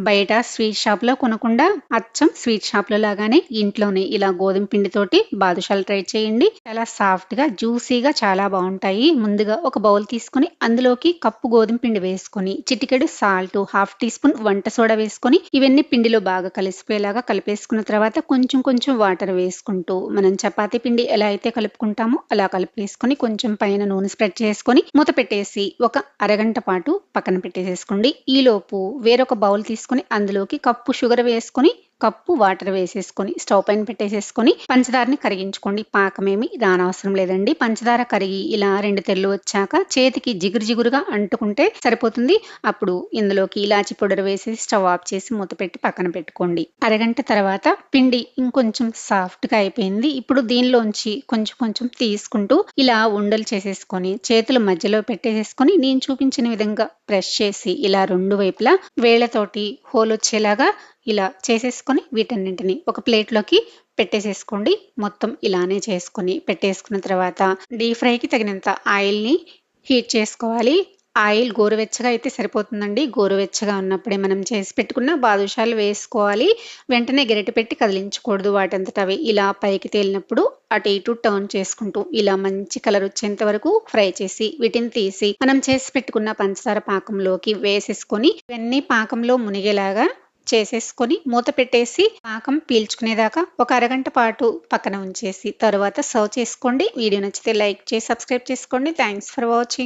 బయట స్వీట్ షాప్‌లో కొనకుండా అచ్చం స్వీట్ షాప్‌లో లాగానే ఇంట్లోనే ఇలా గోధుమ పిండితోటి బాదుషాలు ట్రై చేయండి. చాలా సాఫ్ట్‌గా, జ్యూసీగా చాలా బావుంటాయి. ముందుగా ఒక బౌల్ తీసుకొని అందులోకి కప్పు గోధుమ పిండి వేసుకొని, చిటికెడు సాల్టు, హాఫ్ టీ స్పూన్ వంట సోడా వేసుకొని ఇవన్నీ పిండిలో బాగా కలిసిపోయేలాగా కలిపేసుకున్న తర్వాత కొంచెం కొంచెం వాటర్ వేసుకుంటూ మనం చపాతీ పిండి ఎలా అయితే కలుపుకుంటామో అలా కలిపేసుకొని కొంచెం పైన నూనె స్ప్రెడ్ చేసుకొని మూత పెట్టేసి ఒక అరగంట పాటు పక్కన పెట్టేసేసుకోండి. ఈలోపు వేరొక బౌల్ తీసుకొని అందులోకి కప్పు షుగర్ వేసుకొని, కప్పు వాటర్ వేసేసుకొని స్టవ్ పైన పెట్టేసేసుకొని పంచదారని కరిగించుకోండి. పాకమేమి రానవసరం లేదండి. పంచదార కరిగి ఇలా 2 తెరలు వచ్చాక చేతికి జిగురు జిగురుగా అంటుకుంటే సరిపోతుంది. అప్పుడు ఇందులోకి ఇలాచి పౌడర్ వేసేసి స్టవ్ ఆఫ్ చేసి మూత పెట్టి పక్కన పెట్టుకోండి. అరగంట తర్వాత పిండి ఇంకొంచెం సాఫ్ట్‌గా అయిపోయింది. ఇప్పుడు దీనిలోంచి కొంచెం కొంచెం తీసుకుంటూ ఇలా ఉండలు చేసేసుకొని చేతుల మధ్యలో పెట్టేసేసుకొని నేను చూపించిన విధంగా ప్రెస్ చేసి ఇలా 2 వైపులా వేళ్ళతోటి హోల్ వచ్చేలాగా ఇలా చేసేసుకొని వీటన్నింటిని ఒక ప్లేట్‌లోకి పెట్టేసేసుకోండి. మొత్తం ఇలానే చేసుకొని పెట్టేసుకున్న తర్వాత డీప్ ఫ్రైకి తగినంత ఆయిల్‌ని హీట్ చేసుకోవాలి. ఆయిల్ గోరువెచ్చగా అయితే సరిపోతుందండి. గోరువెచ్చగా ఉన్నప్పుడే మనం చేసి పెట్టుకున్న బాదుషాలు వేసుకోవాలి. వెంటనే గరిటె పెట్టి కదిలించకూడదు. వాటంతట అవే ఇలా పైకి తేలినప్పుడు అటు ఇటు టర్న్ చేసుకుంటూ ఇలా మంచి కలర్ వచ్చేంత వరకు ఫ్రై చేసి వీటిని తీసి మనం చేసి పెట్టుకున్న పంచదార పాకంలోకి వేసేసుకొని ఇవన్నీ పాకంలో మునిగేలాగా చేసేసుకొని మూత పెట్టేసి పాకం పీల్చుకునేదాకా ఒక అరగంట పాటు పక్కన ఉంచేసి తరువాత సర్వ్ చేసుకోండి. వీడియో నచ్చితే లైక్ చేసి సబ్స్క్రైబ్ చేసుకోండి. Thanks for watching.